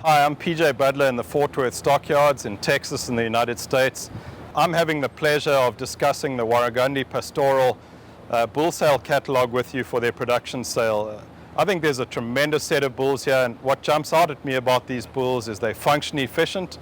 Hi, I'm PJ Budler in the Fort Worth Stockyards in Texas in the United States. I'm having the pleasure of discussing the Warragundi Pastoral bull sale catalogue with you for their production sale. I think there's a tremendous set of bulls here, and what jumps out at me about these bulls is they're function efficient,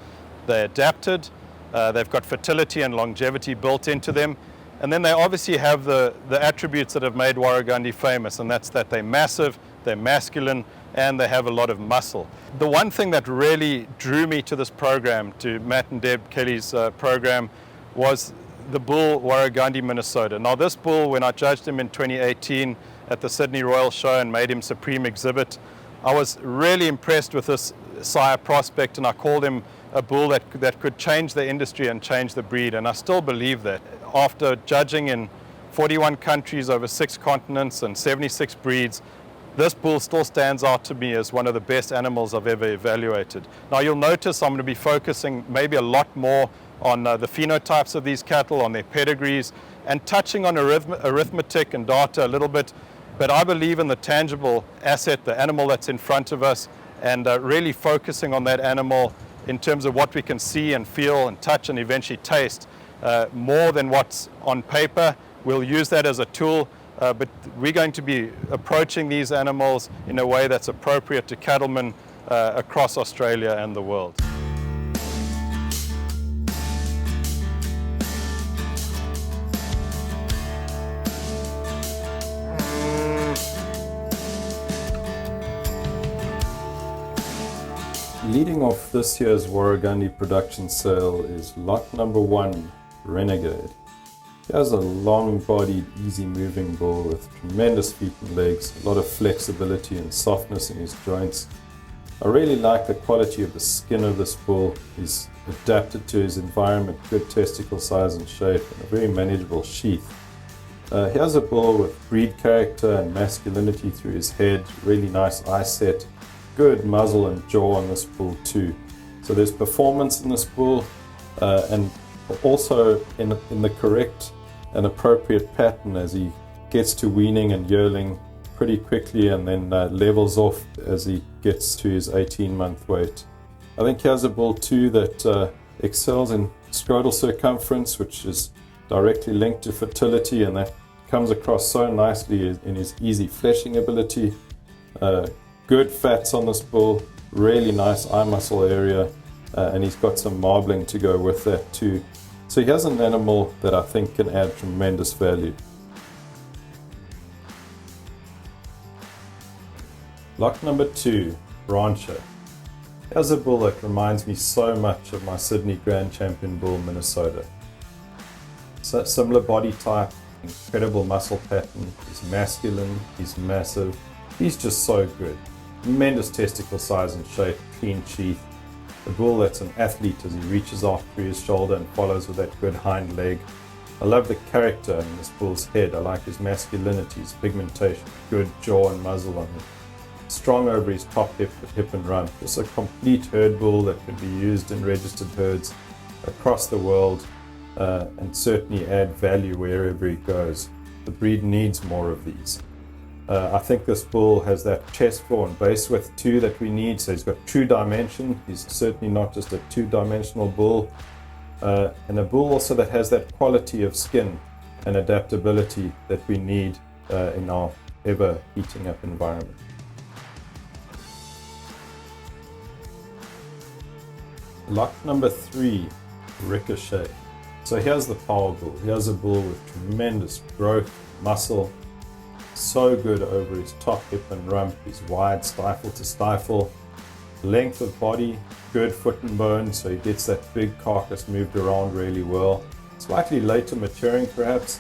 they're adapted, they've got fertility and longevity built into them, and then they obviously have the attributes that have made Warragundi famous, and that's that they're massive, they're masculine, and they have a lot of muscle. The one thing that really drew me to this program, to Matt and Deb Kelly's program, was the bull Warragundi, Minnesota. Now this bull, when I judged him in 2018 at the Sydney Royal Show and made him Supreme Exhibit, I was really impressed with this sire prospect, and I called him a bull that could change the industry and change the breed, and I still believe that. After judging in 41 countries over 6 continents and 76 breeds, this bull still stands out to me as one of the best animals I've ever evaluated. Now you'll notice I'm going to be focusing maybe a lot more on the phenotypes of these cattle, on their pedigrees, and touching on arithmetic and data a little bit, but I believe in the tangible asset, the animal that's in front of us, and really focusing on that animal in terms of what we can see and feel and touch and eventually taste, more than what's on paper. We'll use that as a tool. But we're going to be approaching these animals in a way that's appropriate to cattlemen across Australia and the world. Leading off this year's Warragundi production sale is lot number 1, Renegade. He has a long-bodied, easy-moving bull with tremendous feet and legs, a lot of flexibility and softness in his joints. I really like the quality of the skin of this bull. He's adapted to his environment, good testicle size and shape, and a very manageable sheath. He has a bull with breed character and masculinity through his head, really nice eye set, good muzzle and jaw on this bull too. So there's performance in this bull, and also in the correct and appropriate pattern as he gets to weaning and yearling pretty quickly, and then levels off as he gets to his 18-month weight. I think he has a bull too that excels in scrotal circumference, which is directly linked to fertility, and that comes across so nicely in his easy fleshing ability. Good fats on this bull, really nice eye muscle area, and he's got some marbling to go with that too. So he has an animal that I think can add tremendous value. Lot number 2, Rancher. He has a bull that reminds me so much of my Sydney Grand Champion bull, Minnesota. So similar body type, incredible muscle pattern, he's masculine, he's massive, he's just so good. Tremendous testicle size and shape, clean sheath. A bull that's an athlete as he reaches off through his shoulder and follows with that good hind leg. I love the character in this bull's head. I like his masculinity, his pigmentation, good jaw and muzzle on him. Strong over his top hip and rump. Just a complete herd bull that can be used in registered herds across the world, and certainly add value wherever he goes. The breed needs more of these. I think this bull has that chest floor and base width too that we need, so he's got true dimension. He's certainly not just a two-dimensional bull, and a bull also that has that quality of skin and adaptability that we need in our ever heating up environment. Lot number 3, Ricochet. So here's the power bull. Here's a bull with tremendous growth, muscle, so good over his top hip and rump. He's wide stifle to stifle, length of body, good foot and bone, so he gets that big carcass moved around really well. Slightly later maturing perhaps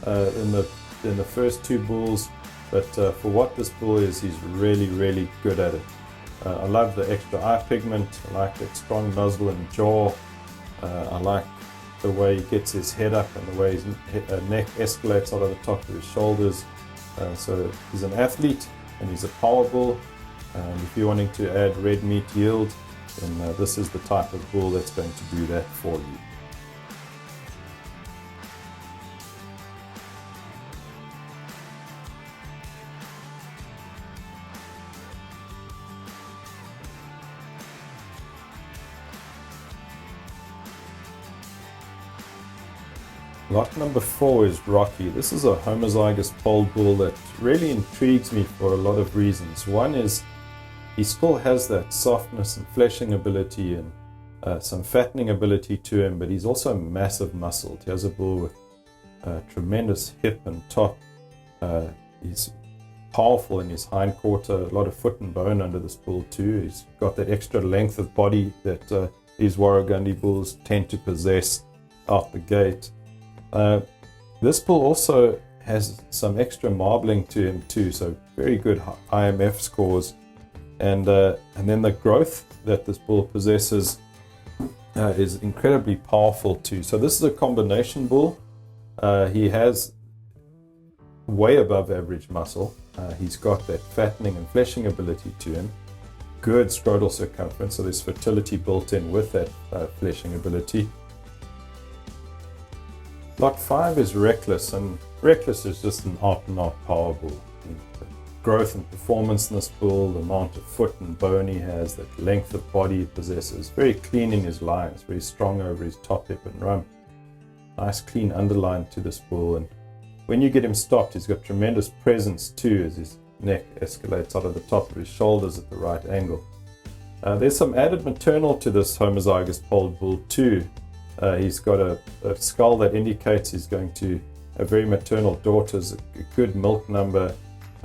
in the first 2 bulls, but for what this bull is, he's really good at it. I love the extra eye pigment, I like that strong muzzle and jaw, I like the way he gets his head up and the way his neck escalates out of the top of his shoulders. So he's an athlete and he's a power bull, and if you're wanting to add red meat yield, then this is the type of bull that's going to do that for you. Lot number 4 is Rocky. This is a homozygous polled bull that really intrigues me for a lot of reasons. One is he still has that softness and fleshing ability and some fattening ability to him, but he's also massive muscled. He has a bull with tremendous hip and top. He's powerful in his hind quarter, a lot of foot and bone under this bull too. He's got that extra length of body that these Warragundi bulls tend to possess out the gate. This bull also has some extra marbling to him too, so very good IMF scores, and then the growth that this bull possesses is incredibly powerful too. So this is a combination bull. He has way above average muscle. He's got that fattening and fleshing ability to him, good scrotal circumference, so there's fertility built in with that fleshing ability. Lot 5 is Reckless, and Reckless is just an out-and-out power bull. The growth and performance in this bull, the amount of foot and bone he has, that length of body he possesses, very clean in his lines, very strong over his top, hip and rump. Nice clean underline to this bull, and when you get him stopped, he's got tremendous presence too as his neck escalates out of the top of his shoulders at the right angle. There's some added maternal to this homozygous polled bull too. He's got a skull that indicates he's going to have very maternal daughters, a good milk number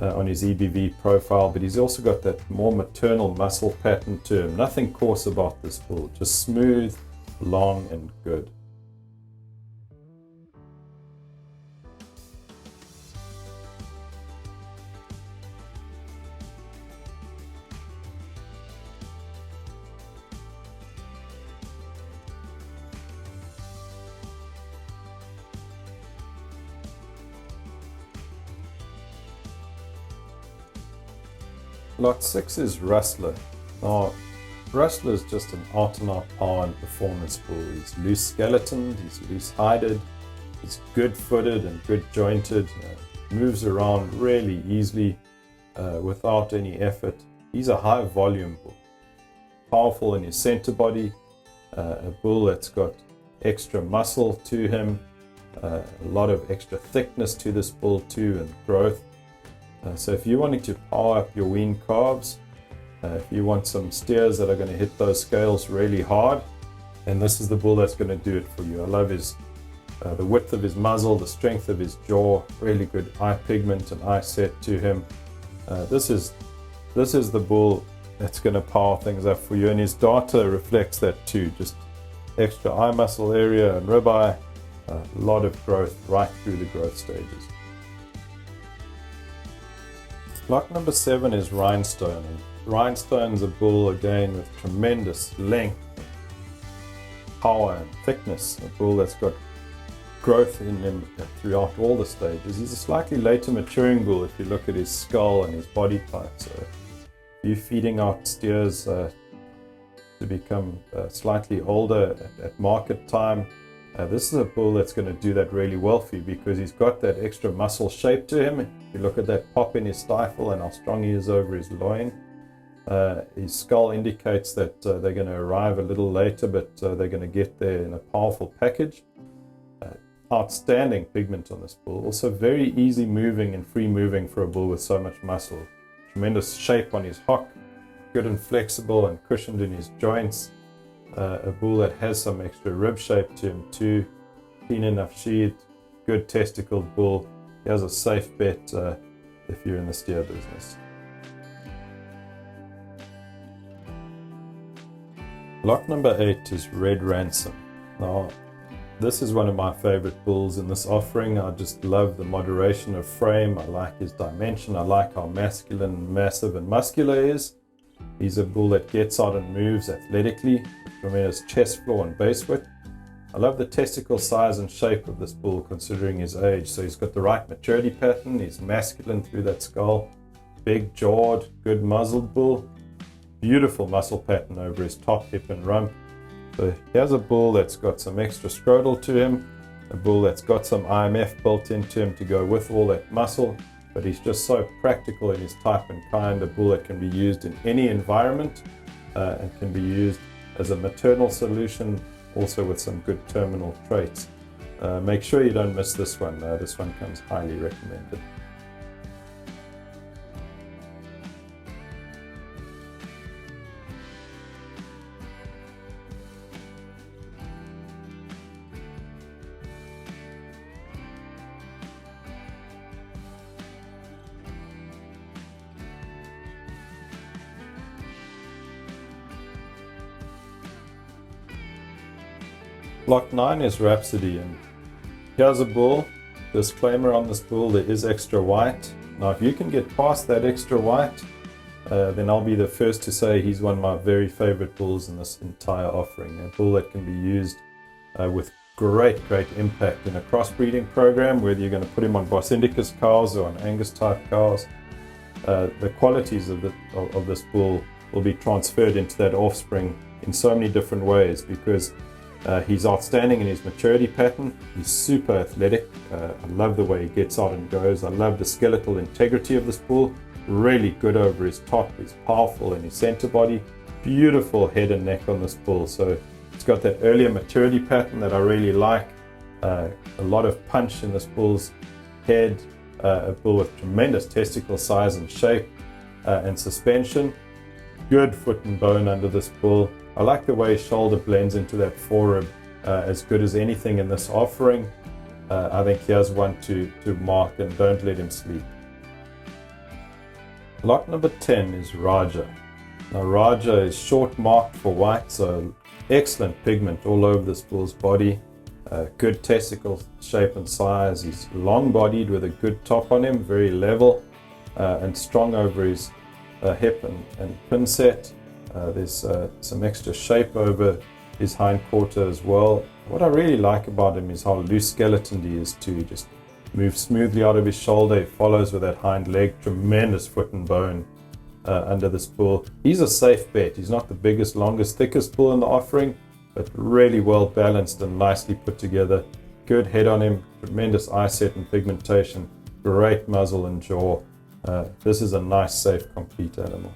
on his EBV profile, but he's also got that more maternal muscle pattern to him. Nothing coarse about this bull, just smooth, long and good. Lot 6 is Rustler. Now, Rustler is just an out-and-out power and performance bull. He's loose skeletoned, he's loose-hided, he's good-footed and good-jointed, moves around really easily without any effort. He's a high-volume bull, powerful in his center body, a bull that's got extra muscle to him, a lot of extra thickness to this bull too, and growth. So if you're wanting to power up your weaned calves, if you want some steers that are going to hit those scales really hard, then this is the bull that's going to do it for you. I love his the width of his muzzle, the strength of his jaw, really good eye pigment and eye set to him. This is the bull that's going to power things up for you, and his data reflects that too. Just extra eye muscle area and ribeye, a lot of growth right through the growth stages. Lot number 7 is Rhinestone. Rhinestone's a bull again with tremendous length, power and thickness. A bull that's got growth in him throughout all the stages. He's a slightly later maturing bull if you look at his skull and his body type. So if you're feeding out steers to become slightly older at market time, this is a bull that's going to do that really well for you because he's got that extra muscle shape to him. If you look at that pop in his stifle and how strong he is over his loin, his skull indicates that they're going to arrive a little later, but they're going to get there in a powerful package. Outstanding pigment on this bull. Also very easy moving and free moving for a bull with so much muscle. Tremendous shape on his hock, good and flexible and cushioned in his joints. A bull that has some extra rib shape to him too, clean enough sheath, good testicled bull. He has a safe bet if you're in the steer business. Lot number 8 is Red Ransom. Now, this is one of my favorite bulls in this offering. I just love the moderation of frame. I like his dimension. I like how masculine, massive and muscular he is. He's a bull that gets out and moves athletically, with tremendous chest floor and base width. I love the testicle size and shape of this bull considering his age. So he's got the right maturity pattern, he's masculine through that skull, big jawed, good muzzled bull, beautiful muscle pattern over his top, hip and rump. So here's a bull that's got some extra scrotal to him, a bull that's got some IMF built into him to go with all that muscle. But he's just so practical in his type and kind, a bull that can be used in any environment and can be used as a maternal solution, also with some good terminal traits. Make sure you don't miss this one. This one comes highly recommended. Block 9 is Rhapsody, and here's a bull. Disclaimer on this bull, there is extra white. Now if you can get past that extra white, then I'll be the first to say he's one of my very favorite bulls in this entire offering. A bull that can be used with great impact in a crossbreeding program, whether you're going to put him on Bos Indicus cows or on Angus type cows. The qualities of this bull will be transferred into that offspring in so many different ways, because he's outstanding in his maturity pattern. He's super athletic. I love the way he gets out and goes. I love the skeletal integrity of this bull. Really good over his top. He's powerful in his center body. Beautiful head and neck on this bull. So it's got that earlier maturity pattern that I really like. A lot of punch in this bull's head. A bull with tremendous testicle size and shape and suspension. Good foot and bone under this bull. I like the way his shoulder blends into that forerib as good as anything in this offering. I think he has one to mark, and don't let him sleep. Lot number 10 is Rajah. Now Rajah is short marked for white, so excellent pigment all over this bull's body. Good testicle shape and size. He's long bodied with a good top on him, very level and strong over his hip and pin set. There's some extra shape over his hind quarter as well. What I really like about him is how loose skeletoned he is too. Just moves smoothly out of his shoulder. He follows with that hind leg. Tremendous foot and bone under this bull. He's a safe bet. He's not the biggest, longest, thickest bull in the offering, but really well balanced and nicely put together. Good head on him. Tremendous eye set and pigmentation. Great muzzle and jaw. This is a nice, safe, complete animal.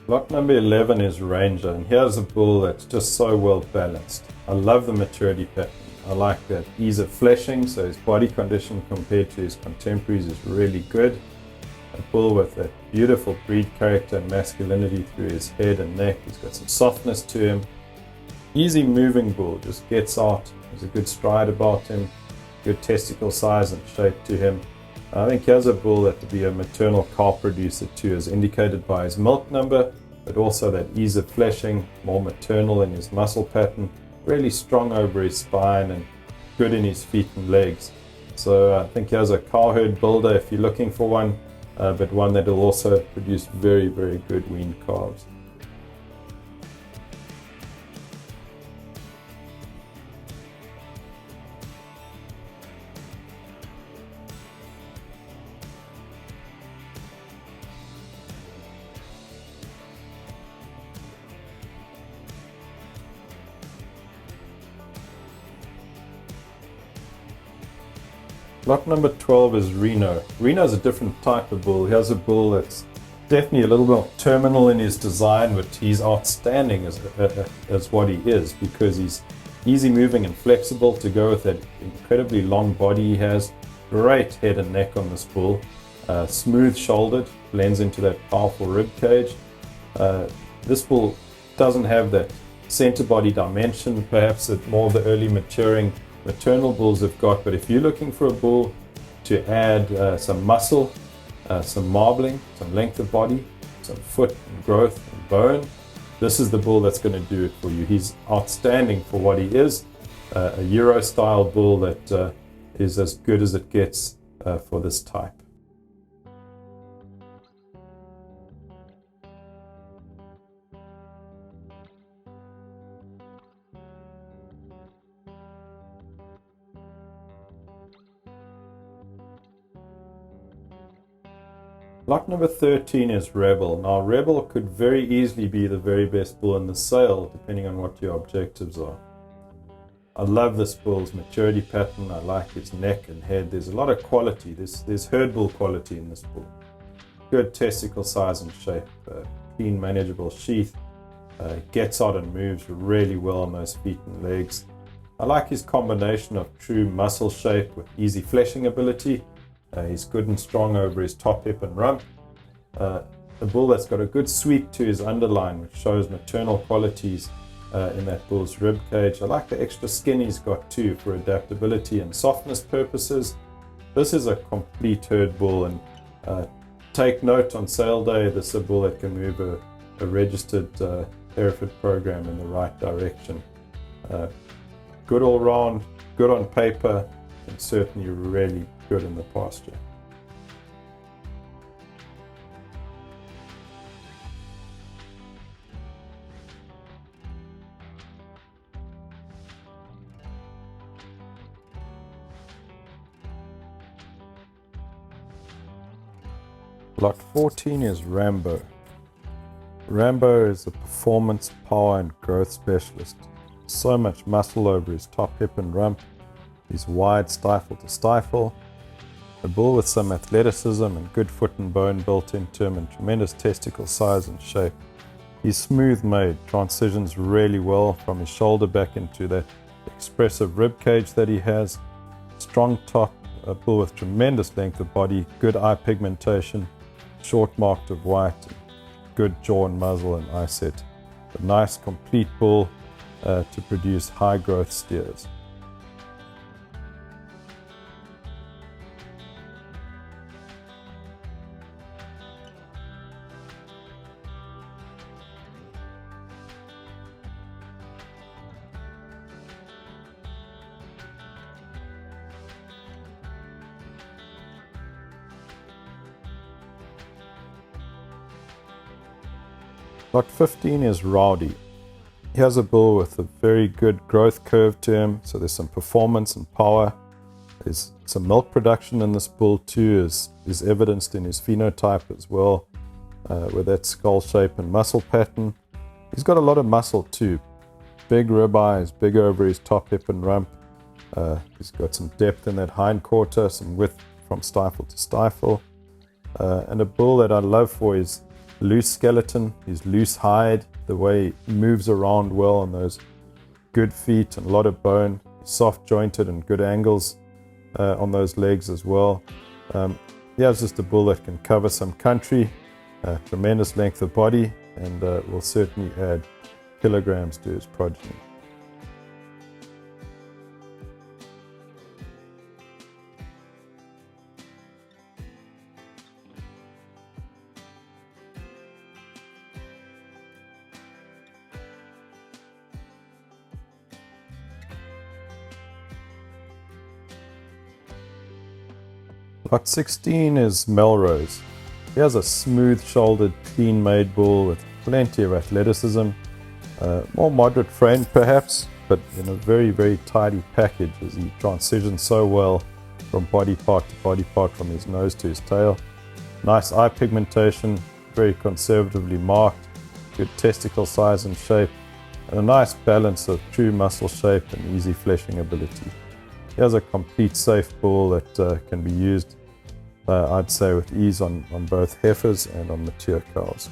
Lot number 11 is Ranger, and here's a bull that's just so well balanced. I love the maturity pattern. I like that ease of fleshing, so his body condition compared to his contemporaries is really good. A bull with that beautiful breed character and masculinity through his head and neck. He's got some softness to him. Easy moving bull, just gets out. There's a good stride about him, good testicle size and shape to him. I think here's a bull that would be a maternal cow producer too, as indicated by his milk number, but also that ease of fleshing, more maternal in his muscle pattern, really strong over his spine and good in his feet and legs. So I think here's a cow herd builder if you're looking for one, but one that will also produce very good weaned calves. Lot number 12 is Reno. Reno is a different type of bull. He has a bull that's definitely a little more terminal in his design, but he's outstanding as what he is, because he's easy moving and flexible to go with that incredibly long body he has. Great head and neck on this bull. Smooth shouldered, blends into that powerful rib cage. This bull doesn't have that center body dimension, perhaps that more of the early maturing maternal bulls have got, but if you're looking for a bull to add some muscle, some marbling, some length of body, some foot and growth and bone, this is the bull that's going to do it for you. He's outstanding for what he is, a Euro style bull that is as good as it gets for this type. Lot number 13 is Rebel. Now Rebel could very easily be the very best bull in the sale, depending on what your objectives are. I love this bull's maturity pattern. I like his neck and head. There's a lot of quality. There's herd bull quality in this bull. Good testicle size and shape, clean manageable sheath, gets out and moves really well on those feet and legs. I like his combination of true muscle shape with easy fleshing ability. He's good and strong over his top hip and rump. A bull that's got a good sweep to his underline, which shows maternal qualities in that bull's rib cage. I like the extra skin he's got too for adaptability and softness purposes. This is a complete herd bull, and take note on sale day, this is a bull that can move a registered Hereford program in the right direction. Good all round, good on paper, and certainly really good in the pasture. Lot 14 is Rambo. Rambo is a performance, power and growth specialist. So much muscle over his top hip and rump. He's wide stifle to stifle. A bull with some athleticism and good foot and bone built into him, and tremendous testicle size and shape. He's smooth made, transitions really well from his shoulder back into that expressive rib cage that he has. Strong top, a bull with tremendous length of body, good eye pigmentation, short marked of white, good jaw and muzzle and eye set. A nice complete bull to produce high growth steers. Lot 15 is Rowdy. He has a bull with a very good growth curve to him, so there's some performance and power. There's some milk production in this bull too, is evidenced in his phenotype as well, with that skull shape and muscle pattern. He's got a lot of muscle too. Big rib eyes, big over his top hip and rump. He's got some depth in that hind quarter, some width from stifle to stifle. And a bull that I love for his loose skeleton, his loose hide, the way he moves around well on those good feet and a lot of bone, soft jointed and good angles on those legs as well. He has just a bull that can cover some country, tremendous length of body, and will certainly add kilograms to his progeny. Lot 16 is Melrose. He has a smooth-shouldered, clean-made bull with plenty of athleticism, more moderate frame perhaps, but in a very, very tidy package as he transitions so well from body part to body part, from his nose to his tail. Nice eye pigmentation, very conservatively marked, good testicle size and shape, and a nice balance of true muscle shape and easy fleshing ability. He has a complete safe bull that can be used, I'd say, with ease on both heifers and on mature cows.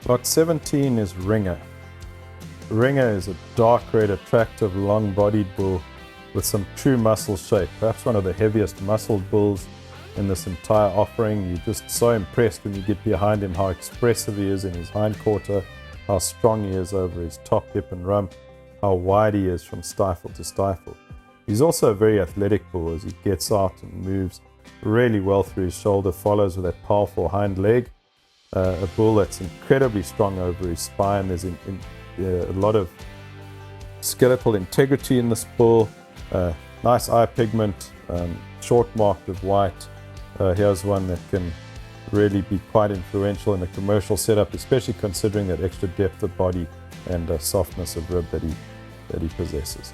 Lot 17 is Ringer. Ringer is a dark red, attractive, long-bodied bull with some true muscle shape, perhaps one of the heaviest muscled bulls in this entire offering. You're just so impressed when you get behind him how expressive he is in his hind quarter, how strong he is over his top hip and rump, how wide he is from stifle to stifle. He's also a very athletic bull as he gets out and moves really well through his shoulder, follows with that powerful hind leg. A bull that's incredibly strong over his spine. There's a lot of skeletal integrity in this bull. Nice eye pigment, short marked with white. Here's one that can really be quite influential in a commercial setup, especially considering that extra depth of body and softness of rib that he possesses.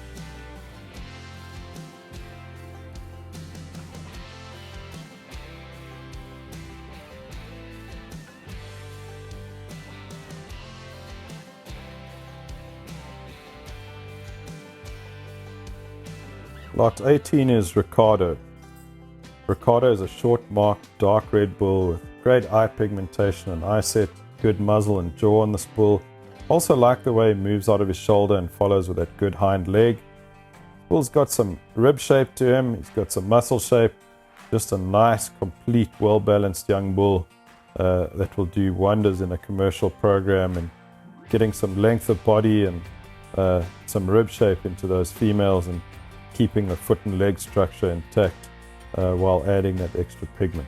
Lot 18 is Ricardo. Ricardo is a short marked dark red bull with great eye pigmentation and eye set, good muzzle and jaw on this bull. Also like the way he moves out of his shoulder and follows with that good hind leg. Bull's got some rib shape to him, he's got some muscle shape. Just a nice, complete, well-balanced young bull that will do wonders in a commercial program and getting some length of body and some rib shape into those females and keeping the foot and leg structure intact while adding that extra pigment.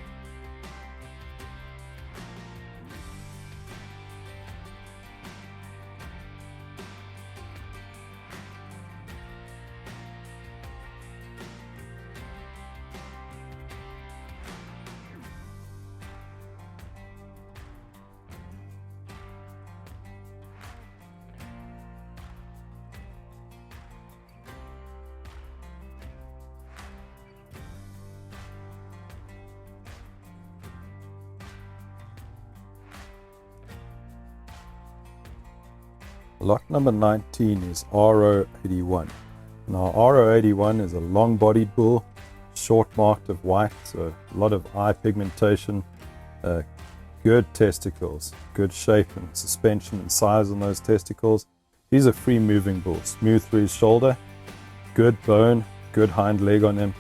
Lot number 19 is RO81. Now RO81 is a long-bodied bull, short marked of white, so a lot of eye pigmentation, good testicles, good shape and suspension and size on those testicles. He's a free-moving bull, smooth through his shoulder, good bone, good hind leg on him.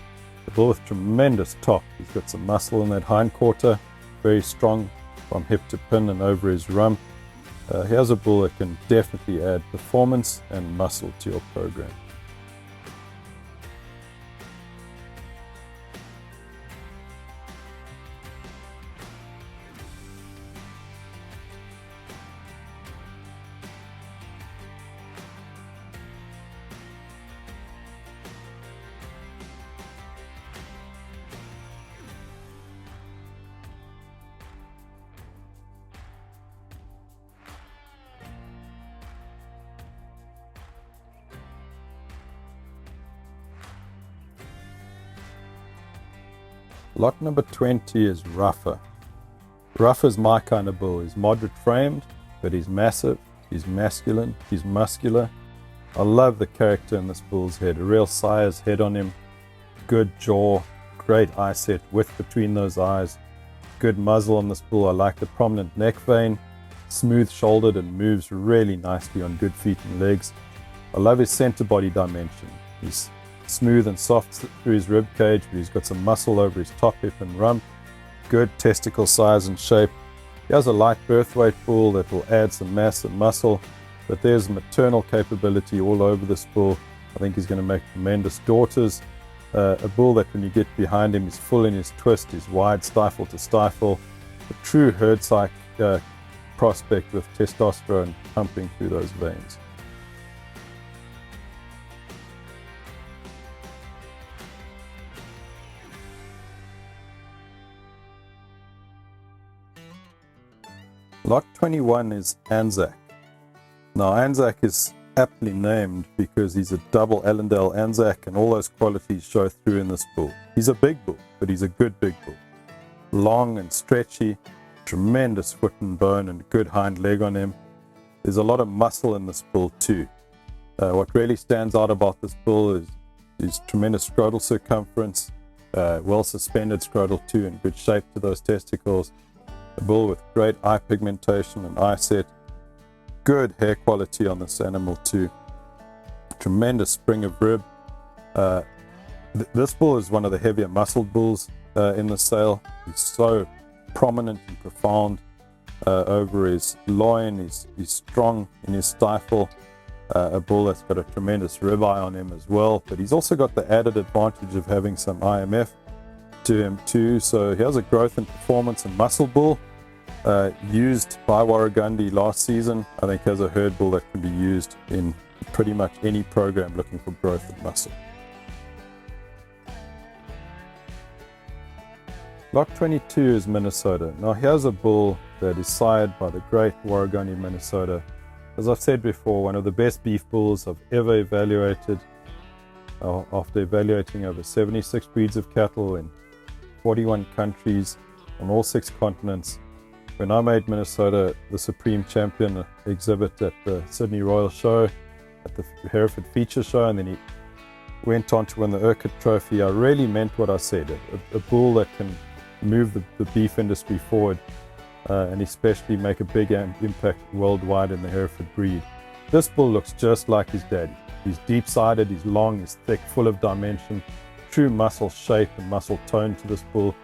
A bull with tremendous top. He's got some muscle in that hind quarter, very strong from hip to pin and over his rump. Here's a bull that can definitely add performance and muscle to your program. Lot number 20 is Raffa. Raffa's my kind of bull. He's moderate framed, but he's massive, he's masculine, he's muscular. I love the character in this bull's head. A real sire's head on him, good jaw, great eye set, width between those eyes, good muzzle on this bull. I like the prominent neck vein, smooth shouldered and moves really nicely on good feet and legs. I love his center body dimension. He's smooth and soft through his rib cage, but he's got some muscle over his top hip and rump, good testicle size and shape. He has a light birth weight bull that will add some mass and muscle, but there's maternal capability all over this bull. I think he's going to make tremendous daughters. A bull that when you get behind him is full in his twist, is wide stifle to stifle, a true herd-like prospect with testosterone pumping through those veins. Lot 21 is ANZAC. Now ANZAC is aptly named because he's a double Allendale ANZAC and all those qualities show through in this bull. He's a big bull, but he's a good big bull. Long and stretchy, tremendous foot and bone and good hind leg on him. There's a lot of muscle in this bull too. What really stands out about this bull is his tremendous scrotal circumference, well suspended scrotal too, in good shape to those testicles. A bull with great eye pigmentation and eye set. Good hair quality on this animal too. Tremendous spring of rib. This bull is one of the heavier muscled bulls in the sale. He's so prominent and profound over his loin. He's strong in his stifle. A bull that's got a tremendous ribeye on him as well. But he's also got the added advantage of having some IMF to him too. So he has a growth and performance and muscle bull. used by Warragundi last season. I think as a herd bull that can be used in pretty much any program looking for growth and muscle. Lot 22 is Minnesota. Now here's a bull that is sired by the great Warragundi, Minnesota. As I've said before, one of the best beef bulls I've ever evaluated. After evaluating over 76 breeds of cattle in 41 countries on all 6 continents, when I made Minnesota the Supreme Champion exhibit at the Sydney Royal Show, at the Hereford Feature Show, and then he went on to win the Urquhart Trophy, I really meant what I said. A bull that can move the beef industry forward and especially make a big impact worldwide in the Hereford breed. This bull looks just like his daddy. He's deep-sided, he's long, he's thick, full of dimension, true muscle shape and muscle tone to this bull.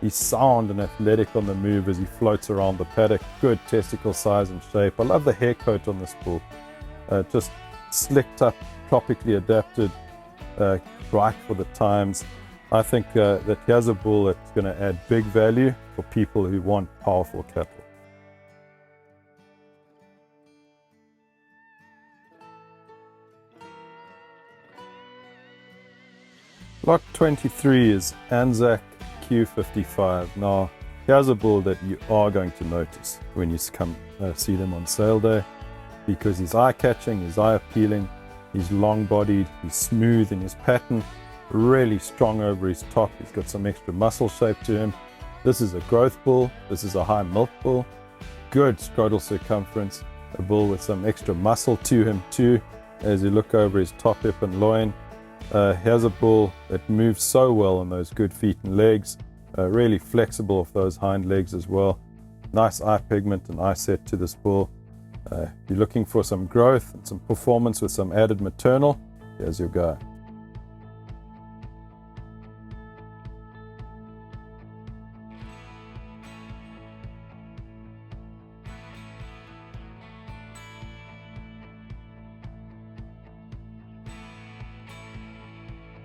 He's sound and athletic on the move as he floats around the paddock. Good testicle size and shape. I love the hair coat on this bull. Just slicked up, tropically adapted, right for the times. I think that here's a bull that's going to add big value for people who want powerful cattle. Lot 23 is ANZAC WRGR055. Now, here's a bull that you are going to notice when you come see them on sale day, because he's eye-catching, he's eye-appealing, he's long-bodied, he's smooth in his pattern, really strong over his top, he's got some extra muscle shape to him. This is a growth bull, this is a high milk bull, good scrotal circumference, a bull with some extra muscle to him too, as you look over his top, hip and loin. Here's a bull that moves so well on those good feet and legs, really flexible off those hind legs as well. Nice eye pigment and eye set to this bull. If you're looking for some growth and some performance with some added maternal, here's your guy.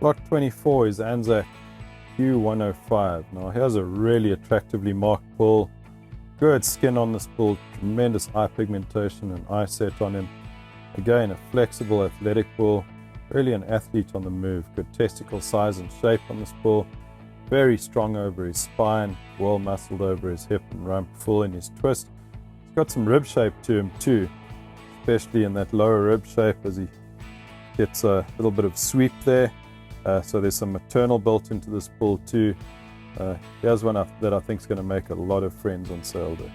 Lot 24 is ANZAC WRGR015. Now here's a really attractively marked bull. Good skin on this bull, tremendous eye pigmentation and eye set on him. Again, a flexible, athletic bull, really an athlete on the move. Good testicle size and shape on this bull. Very strong over his spine, well muscled over his hip and rump, full in his twist. He's got some rib shape to him too, especially in that lower rib shape as he gets a little bit of sweep there. So there's some maternal built into this bull too. Here's one that I think is going to make a lot of friends on sale day.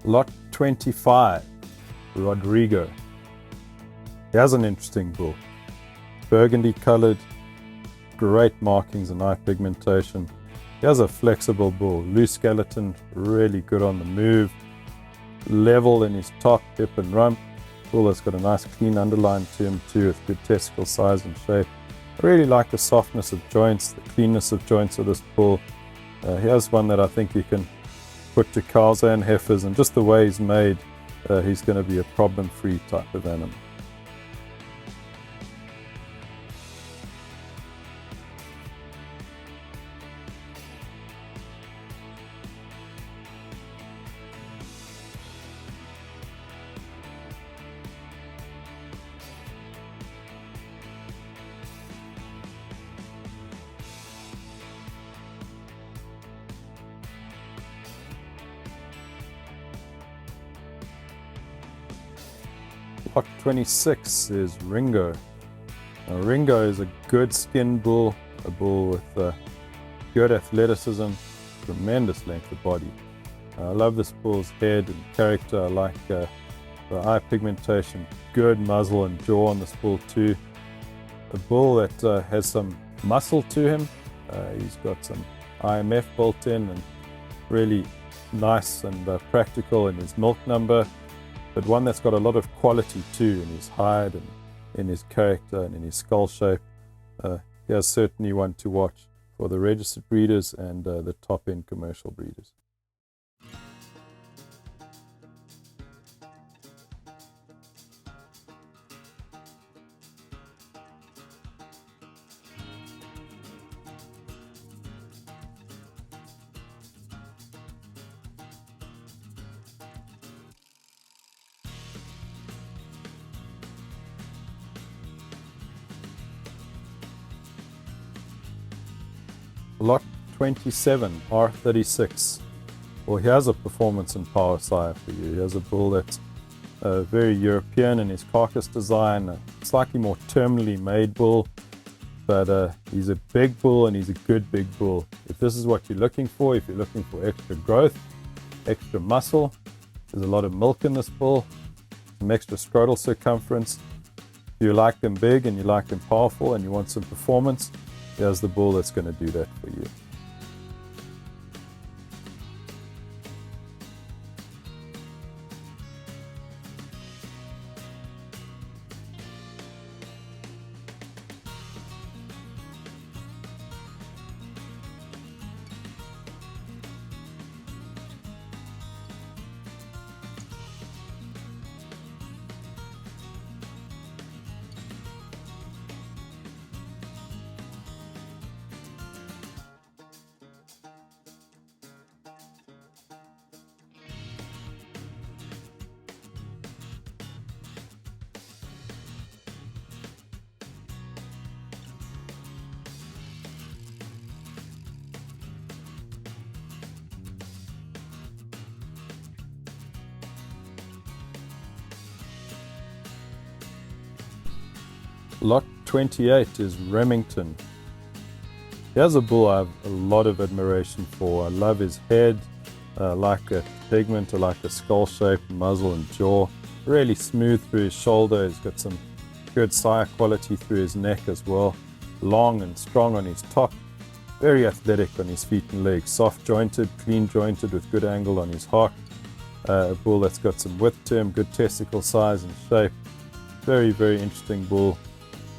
Lot 25, Rodrigo. Here's an interesting bull. Burgundy colored, great markings and eye pigmentation. Here's a flexible bull, loose skeleton, really good on the move. Level in his top, hip and rump. Bull that's got a nice clean underline to him too, with good testicle size and shape. I really like the softness of joints, the cleanness of joints of this bull. Here's one that I think you can put to cows and heifers, and just the way he's made, he's going to be a problem-free type of animal. Lot 26 is Ringo. Now, Ringo is a good skinned bull, a bull with good athleticism, tremendous length of body. I love this bull's head and character. I like the eye pigmentation, good muzzle and jaw on this bull too. a bull that has some muscle to him. He's got some IMF built in and really nice and practical in his milk number, but one that's got a lot of quality too in his hide and in his character and in his skull shape. Here's certainly one to watch for the registered breeders and the top-end commercial breeders. Lot 27, R36. Well, here's a performance and power sire for you. Here's a bull that's very European in his carcass design, a slightly more terminally made bull, but he's a big bull and he's a good big bull. If this is what you're looking for, if you're looking for extra growth, extra muscle, there's a lot of milk in this bull, some extra scrotal circumference. If you like them big and you like them powerful and you want some performance, there's the bull that's going to do that for you. Lot 28 is Remington. Here's a bull I have a lot of admiration for. I love his head, I like the pigment, I like the skull shape, muzzle and jaw. Really smooth through his shoulder. He's got some good sire quality through his neck as well. Long and strong on his top. Very athletic on his feet and legs. Soft jointed, clean jointed with good angle on his hock. A bull that's got some width to him, good testicle size and shape. Very, very interesting bull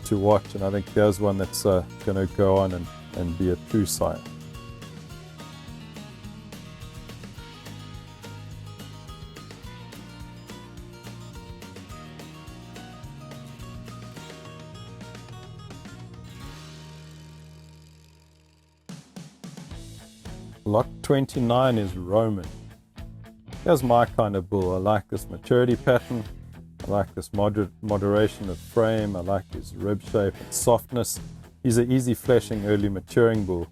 to watch, and I think there's one that's going to go on and be a true sire. Lot 29 is Roman. Here's my kind of bull. I like this maturity pattern. I like this moderation of frame. I like his rib shape and softness. He's an easy fleshing, early maturing bull.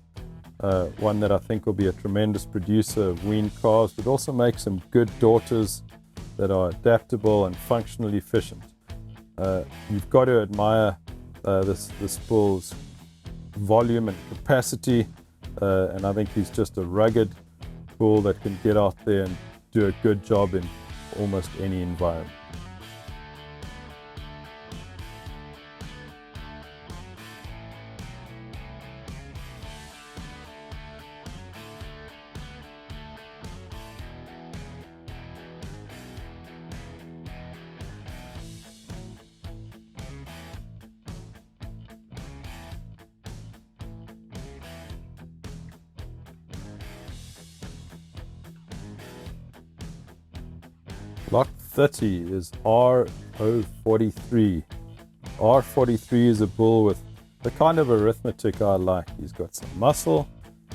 One that I think will be a tremendous producer of weaned calves, but also make some good daughters that are adaptable and functionally efficient. You've got to admire this bull's volume and capacity, and I think he's just a rugged bull that can get out there and do a good job in almost any environment. Lot 30 is R043. R43 is a bull with the kind of arithmetic I like. He's got some muscle,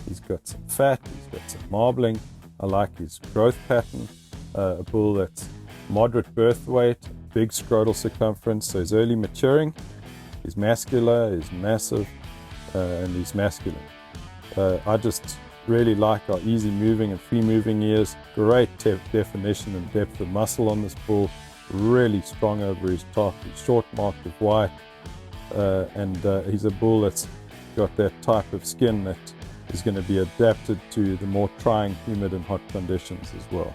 he's got some fat, he's got some marbling. I like his growth pattern. A bull that's moderate birth weight, big scrotal circumference, so he's early maturing, he's muscular, he's massive, and he's masculine. I just really like our easy moving and free moving ears. Great definition and depth of muscle on this bull. Really strong over his top. He's short marked with white, and he's a bull that's got that type of skin that is going to be adapted to the more trying, humid and hot conditions as well.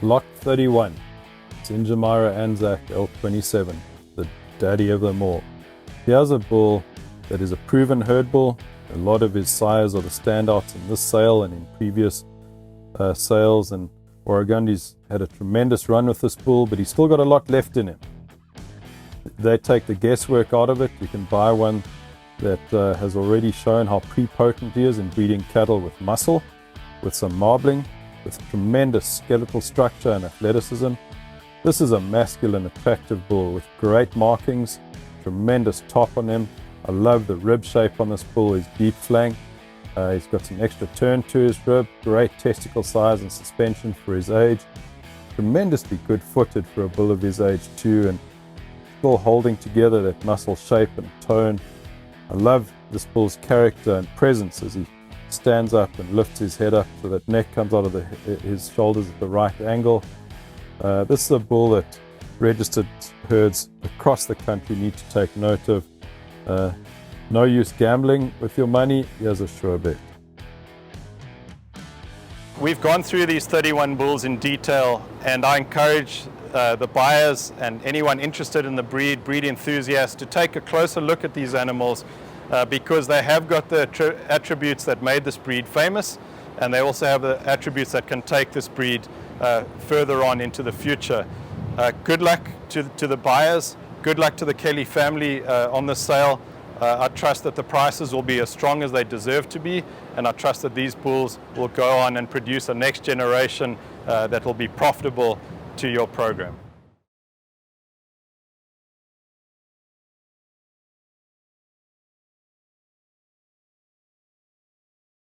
Lot 31. It's Injemira ANZAC L27, the daddy of them all. Here's a bull that is a proven herd bull. A lot of his sires are the standouts in this sale and in previous sales, and Warragundi's had a tremendous run with this bull, but he's still got a lot left in him. They take the guesswork out of it. You can buy one that has already shown how pre-potent he is in breeding cattle with muscle, with some marbling, with tremendous skeletal structure and athleticism. This is a masculine, attractive bull with great markings, tremendous top on him. I love the rib shape on this bull, his deep flank. He's got some extra turn to his rib, great testicle size and suspension for his age. Tremendously good footed for a bull of his age too, and still holding together that muscle shape and tone. I love this bull's character and presence as he stands up and lifts his head up so that neck comes out of his shoulders at the right angle. This is a bull that registered herds across the country need to take note of. No use gambling with your money. Here's a sure bet. We've gone through these 31 bulls in detail, and I encourage the buyers and anyone interested in the breed enthusiasts, to take a closer look at these animals because they have got the attributes that made this breed famous, and they also have the attributes that can take this breed further on into the future. Good luck to the buyers. Good luck to the Kelly family on this sale. I trust that the prices will be as strong as they deserve to be, and I trust that these bulls will go on and produce a next generation that will be profitable to your program.